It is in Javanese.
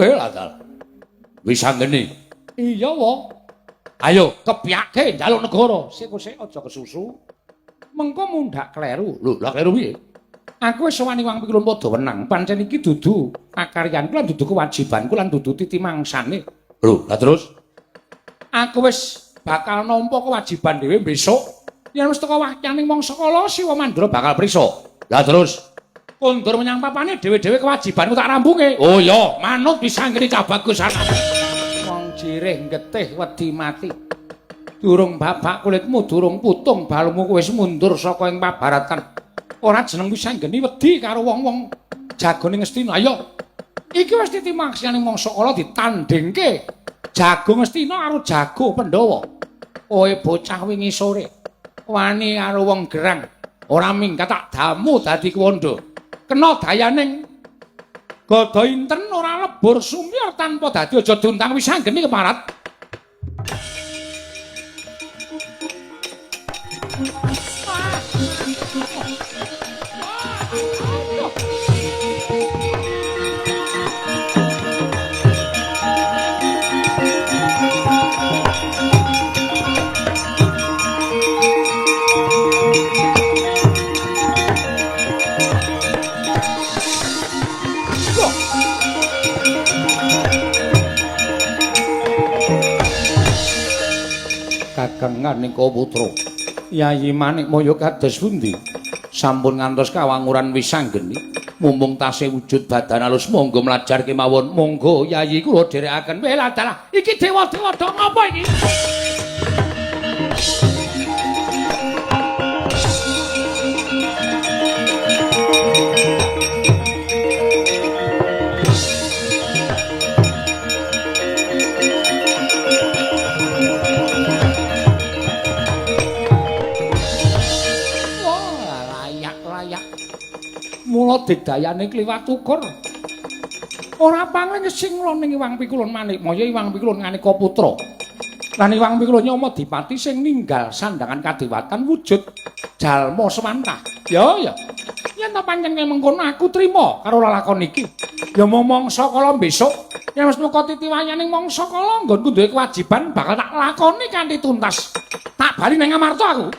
wae lah dal. Wis anggene. Iya wae. Ayo kepyake njaluk negara. Sik aja kesusu. Mengko mundhak kleru. Lho, lah kleru piye? Aku wis wani wong pikulun padha wenang. Pancen iki dudu pakaryanku lan dudu kewajibanku lan dudu titi mangsane. Lho, lah terus aku wis bakal nampa kewajiban dhewe besok. Yen wis teko wakyaning mangsa kala Siwa Mandra bakal prisa. Lah terus kondur menyang papane dhewe-dhewe kewajibanku tak rampunge. Oh iya, manut bisa nggene cah bagus ana. Wong jireh getih wedi mati. Durung babak kulitmu, durung putung balmu wis mundur saka ing pabaratan. Ora jeneng wis anggeni wedi karo wong-wong jagone Ngastina. Ayo. Iki wis titimaksane mangsa kala ditandingke. Jago Ngastina karo jago Pandhawa. Kowe bocah wingi sore wani karo wong gerang. Ora minggat tak damu dadi kuwanda. Kena dayaning gada inten ora lebur sumyur tanpa dadi aja diuntang wis anggeni keparat. Kagangan ing Putra. Yayi Manikmaya kados pundi? Sampun ngantos kawanguran wis anggeni. Mumpung tasih wujud badan alus monggo mlajar kemawon. Monggo Yayi kula dherekaken. Weh ladalah iki dewa-dewa dok ngapa iki? Mula digdayane kliwat ukur. Ora pangling sing ning Iwang Pikulun Manikmaya Iwang Pikulun Nganika Putra. Lan Iwang Pikulun Nyama Dipati sing ninggal sandangan kadewatan wujud jalma semantah. Ya. Yen ta pancen mengkono aku trima karo lakon iki. Ya mangsa kala besok yen wis meka titi wayaning mangsa kala nggonku duwe kewajiban bakal tak lakoni kanthi tuntas. Tak bali nang Amarta aku.